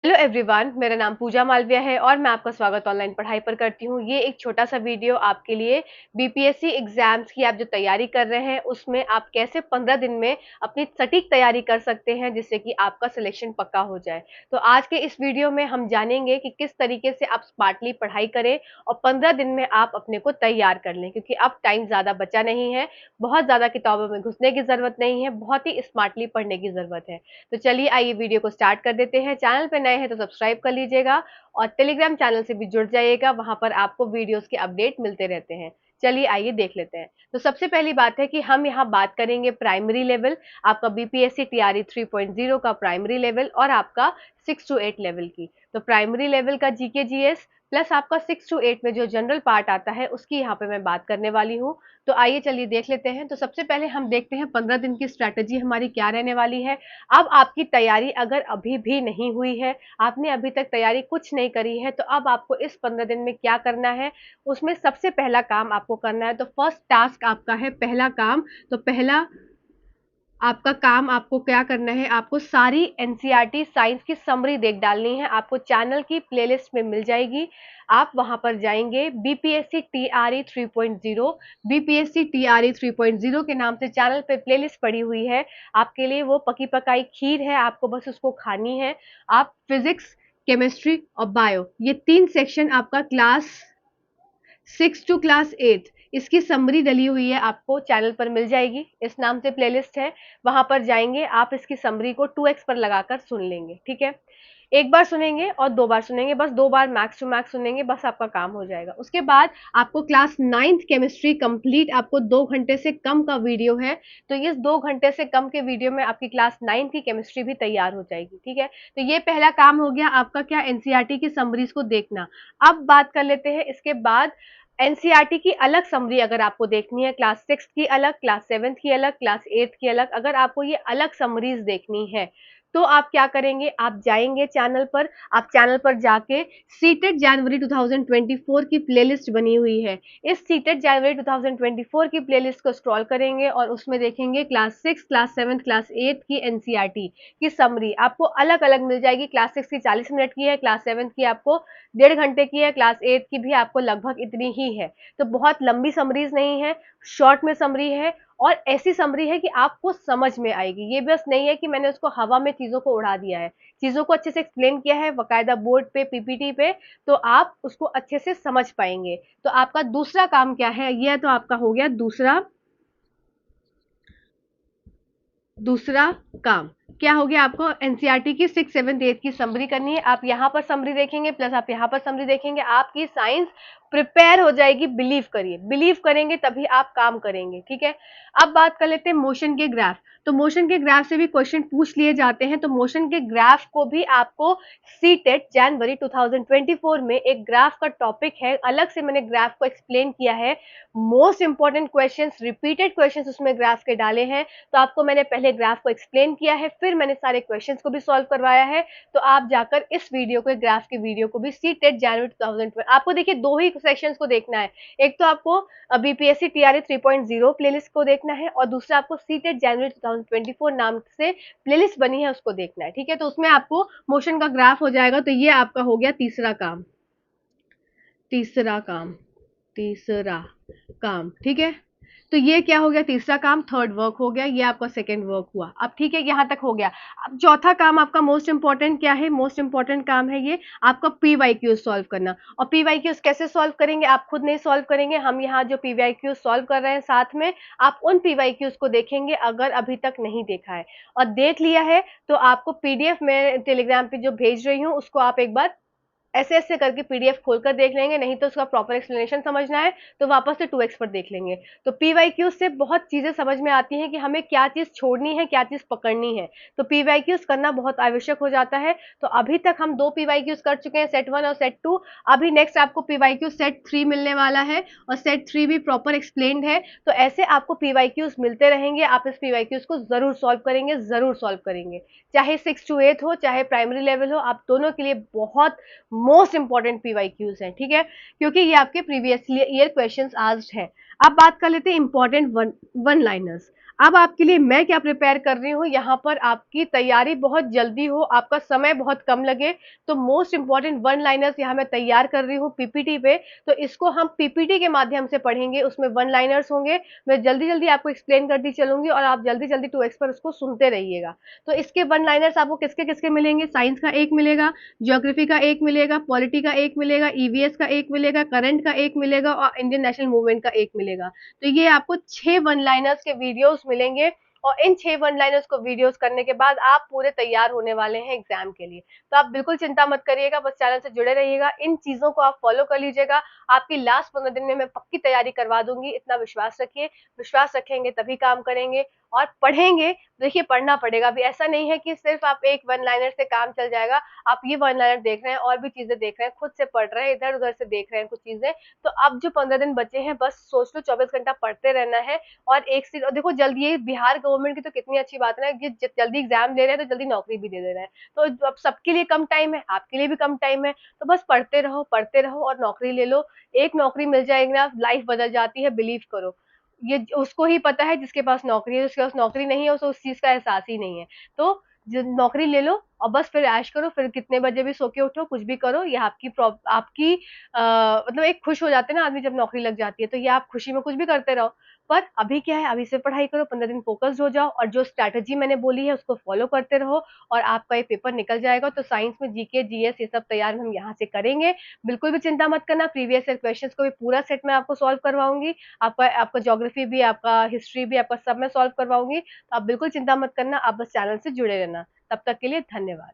Hello everyone, मेरा नाम पूजा मालविया है और मैं आपका स्वागत ऑनलाइन पढ़ाई पर करती हूँ। ये एक छोटा सा वीडियो आपके लिए बीपीएससी एग्जाम्स की आप जो तैयारी कर रहे हैं उसमें आप कैसे 15 दिन में अपनी सटीक तैयारी कर सकते हैं जिससे कि आपका सिलेक्शन पक्का हो जाए। तो आज के इस वीडियो में हम जानेंगे कि किस तरीके से आप स्मार्टली पढ़ाई करें और 15 दिन में आप अपने को तैयार कर लें, क्योंकि अब टाइम ज़्यादा बचा नहीं है। बहुत ज़्यादा किताबों में घुसने की ज़रूरत नहीं है, बहुत ही स्मार्टली पढ़ने की ज़रूरत है। तो चलिए आइए वीडियो को स्टार्ट कर देते हैं। चैनल पे नए हैं तो सब्सक्राइब कर लीजिएगा और टेलीग्राम चैनल से भी जुड़ जाइएगा, वहां पर आपको वीडियोस के अपडेट मिलते रहते हैं। चलिए आइए देख लेते हैं। तो सबसे पहली बात है कि हम यहाँ बात करेंगे प्राइमरी लेवल, आपका बीपीएससी टीआरई 3.0 का प्राइमरी लेवल और आपका 6 to 8 लेवल की। तो प्राइमरी लेवल का जीके जीएस प्लस आपका 6 to 8 में जो जनरल पार्ट आता है उसकी यहाँ पे मैं बात करने वाली हूँ। तो आइए चलिए देख लेते हैं। तो सबसे पहले हम देखते हैं 15 दिन की स्ट्रैटेजी हमारी क्या रहने वाली है। अब आपकी तैयारी अगर अभी भी नहीं हुई है, आपने अभी तक तैयारी कुछ नहीं करी है, तो अब आपको इस 15 दिन में क्या करना है, उसमें सबसे पहला काम आपको करना है। तो फर्स्ट टास्क आपका है, पहला काम। तो पहला आपका काम आपको क्या करना है, आपको सारी एनसीईआरटी साइंस की समरी देख डालनी है। आपको चैनल की प्लेलिस्ट में मिल जाएगी, आप वहां पर जाएंगे। बीपीएससी टीआरई 3.0, बीपीएससी टीआरई 3.0 के नाम से चैनल पे प्लेलिस्ट पड़ी हुई है। आपके लिए वो पकी पकाई खीर है, आपको बस उसको खानी है। आप फिजिक्स, केमिस्ट्री और बायो, ये 3 सेक्शन आपका क्लास 6 टू क्लास 8 इसकी समरी डली हुई है, आपको चैनल पर मिल जाएगी। इस नाम से प्लेलिस्ट है, वहां पर जाएंगे, आप इसकी समरी को 2x पर लगाकर सुन लेंगे। ठीक है, एक बार सुनेंगे और 2 बार सुनेंगे, बस 2 बार मैक्स टू मैक्स सुनेंगे, बस आपका काम हो जाएगा। उसके बाद आपको क्लास 9th केमिस्ट्री कंप्लीट, आपको 2 घंटे से कम का वीडियो है। तो इस 2 घंटे से कम के वीडियो में आपकी क्लास 9 की केमिस्ट्री भी तैयार हो जाएगी। ठीक है, तो ये पहला काम हो गया आपका, क्या, एनसीईआरटी की समरीज को देखना। अब बात कर लेते हैं इसके बाद एनसीईआरटी की अलग समरी अगर आपको देखनी है, क्लास 6 की अलग, क्लास 7 की अलग, क्लास 8 की अलग, अगर आपको ये अलग समरीज देखनी है तो आप क्या करेंगे, आप जाएंगे चैनल पर। आप चैनल पर जाके सीटेट जनवरी 2024 की प्लेलिस्ट बनी हुई है, इस सीटेट जनवरी 2024 की प्लेलिस्ट को स्क्रॉल करेंगे और उसमें देखेंगे क्लास 6, क्लास 7, क्लास 8 की एनसीईआरटी की समरी आपको अलग अलग मिल जाएगी। क्लास 6 की 40 मिनट की है, क्लास 7 की आपको 1.5 घंटे की है, क्लास 8 की भी आपको लगभग इतनी ही है। तो बहुत लंबी समरीज नहीं है, शॉर्ट में समरी है और ऐसी समरी है कि आपको समझ में आएगी। ये बस नहीं है कि मैंने उसको हवा में चीजों को उड़ा दिया है, चीजों को अच्छे से एक्सप्लेन किया है बकायदा बोर्ड पे, पीपीटी पे, तो आप उसको अच्छे से समझ पाएंगे। तो आपका दूसरा काम क्या है, यह तो आपका हो गया दूसरा काम। क्या हो गया, आपको एनसीईआरटी की 6, 7, 8 की समरी करनी है। आप यहाँ पर समरी देखेंगे प्लस आप यहाँ पर समरी देखेंगे, आपकी साइंस प्रिपेयर हो जाएगी। बिलीव करिए, बिलीव करेंगे तभी आप काम करेंगे। ठीक है, अब बात कर लेते हैं मोशन के ग्राफ। तो मोशन के ग्राफ से भी क्वेश्चन पूछ लिए जाते हैं, तो मोशन के ग्राफ को भी आपको सीटेट जनवरी 2024 में एक ग्राफ का टॉपिक है, अलग से मैंने ग्राफ को एक्सप्लेन किया है। Most important questions, repeated questions उसमें ग्राफ के डाले हैं। तो आपको मैंने पहले ग्राफ को एक्सप्लेन किया है, फिर मैंने सारे क्वेश्चंस को भी सॉल्व करवाया है। तो आप जाकर इस वीडियो को, ग्राफ के वीडियो को भी सीटेट जनवरी 2020, आपको देखिए 2 ही सेक्शंस को देखना है। एक तो आपको बीपीएससी टीआरई 3.0 प्लेलिस्ट को देखना है और दूसरा आपको सीटेट जनवरी 2024 नाम से प्लेलिस्ट बनी है उसको देखना है। ठीक है, तो उसमें आपको मोशन का ग्राफ हो जाएगा। तो ये आपका हो गया तीसरा काम, तीसरा काम, तीसरा काम। ठीक है, तो ये क्या हो गया, तीसरा काम, थर्ड वर्क हो गया, ये आपका सेकंड वर्क हुआ। अब ठीक है, यहां तक हो गया। अब चौथा काम आपका मोस्ट इंपॉर्टेंट क्या है, मोस्ट इंपॉर्टेंट काम है ये आपका पीवाईक्यूज सॉल्व करना। और पीवाईक्यूज कैसे सॉल्व करेंगे, आप खुद नहीं सॉल्व करेंगे, हम यहाँ जो पीवाईक्यूज सॉल्व कर रहे हैं साथ में, आप उन पीवाईक्यूज को देखेंगे अगर अभी तक नहीं देखा है। और देख लिया है तो आपको पीडीएफ में टेलीग्राम पे जो भेज रही हूँ उसको आप एक बार ऐसे ऐसे करके पीडीएफ खोलकर देख लेंगे, नहीं तो उसका प्रॉपर एक्सप्लेनेशन समझना है तो वापस से 2x पर देख लेंगे। तो पीवाईक्यूज से बहुत चीजें समझ में आती हैं कि हमें क्या चीज छोड़नी है, क्या चीज पकड़नी है। तो पीवाईक्यूज करना बहुत आवश्यक हो जाता है। तो अभी तक हम 2 पीवाईक्यूज कर चुके हैं, सेट 1 और सेट 2। अभी नेक्स्ट आपको पीवाईक्यूज सेट 3 मिलने वाला है और सेट 3 भी प्रॉपर एक्सप्लेन्ड है। तो ऐसे आपको पीवाईक्यूज मिलते रहेंगे, आप इस पीवाईक्यूज को जरूर सॉल्व करेंगे, जरूर सॉल्व करेंगे। चाहे 6 to 8 हो, चाहे प्राइमरी लेवल हो, आप दोनों के लिए बहुत मोस्ट इंपॉर्टेंट पीवाईक्यूज हैं। ठीक है, क्योंकि ये आपके प्रीवियस ईयर क्वेश्चंस आस्क्ड हैं। अब बात कर लेते हैं इंपॉर्टेंट वन लाइनर्स। अब आपके लिए मैं क्या प्रिपेयर कर रही हूँ, यहाँ पर आपकी तैयारी बहुत जल्दी हो, आपका समय बहुत कम लगे, तो मोस्ट इम्पोर्टेंट वन लाइनर्स यहाँ मैं तैयार कर रही हूँ पीपीटी पे, तो इसको हम पीपीटी के माध्यम से पढ़ेंगे, उसमें वन लाइनर्स होंगे, मैं जल्दी-जल्दी आपको एक्सप्लेन करती चलूँगी और आप जल्दी-जल्दी 2x पर उसको सुनते रहिएगा। तो इसके वन लाइनर्स आपको किसके-किसके मिलेंगे, साइंस का 1 मिलेगा, ज्योग्राफी का 1 मिलेगा, पॉलिटी का 1 मिलेगा, ईवीएस का 1 मिलेगा, करंट का 1 मिलेगा और इंडियन नेशनल मूवमेंट का 1 मिलेगा। तो ये आपको 6 वन लाइनर्स के वीडियोस मिलेंगे और इन 6 वन लाइनर्स को वीडियोस करने के बाद आप पूरे तैयार होने वाले हैं एग्जाम के लिए। तो आप बिल्कुल चिंता मत करिएगा, बस चैनल से जुड़े रहिएगा, इन चीज़ों को आप फॉलो कर लीजिएगा। आपकी लास्ट 15 दिन में मैं पक्की तैयारी करवा दूँगी, इतना विश्वास रखिए। विश्वास रखेंगे तभी काम करेंगे और पढ़ेंगे, देखिए पढ़ना पड़ेगा। अभी ऐसा नहीं है कि सिर्फ आप एक वन लाइनर से काम चल जाएगा। आप ये वन लाइनर देख रहे हैं और भी चीज़ें देख रहे हैं, खुद से पढ़ रहे हैं, इधर-उधर से देख रहे हैं कुछ चीज़ें, तो अब जो 15 दिन बचे हैं बस सोच लो 24 घंटा पढ़ते रहना है और एक से और देखो जल्दी ये बिहार गवर्नमेंट की तो कितनी अच्छी बात है ना कि जल्दी एग्जाम दे रहे हैं तो जल्दी नौकरी भी दे रहे हैं। तो अब सबके लिए कम टाइम है, आपके लिए भी कम टाइम है, तो बस पढ़ते रहो और नौकरी ले लो। एक नौकरी मिल जाएगी ना, लाइफ बदल जाती है, बिलीव करो। ये उसको ही पता है जिसके पास नौकरी है, जिसके पास नौकरी नहीं है उसे उस चीज़ का एहसास ही नहीं है। तो नौकरी ले लो और बस फिर ऐश करो, फिर कितने बजे भी सो के उठो, कुछ भी करो, ये आपकी मतलब एक खुश हो जाते हैं ना आदमी जब नौकरी लग जाती है, तो ये आप खुशी में कुछ भी करते रहो। पर अभी क्या है, अभी से पढ़ाई करो, 15 दिन फ़ोकस्ड हो जाओ और जो स्ट्रैटेजी मैंने बोली है उसको फ़ॉलो करते रहो और आपका ये पेपर निकल जाएगा। तो साइंस में जीके, जीएस ये सब तैयार हम यहाँ से करेंगे। बिल्कुल भी चिंता मत करना, प्रीवियस ईयर क्वेश्चंस को भी पूरा सेट मैं आपको सॉल्व करवाऊँगी। आपका आपका ज्योग्राफी भी, आपका हिस्ट्री भी, आपका सब मैं सॉल्व करवाऊँगी। तो आप बिल्कुल चिंता मत करना, आप बस चैनल से जुड़े रहना। तब तक के लिए धन्यवाद।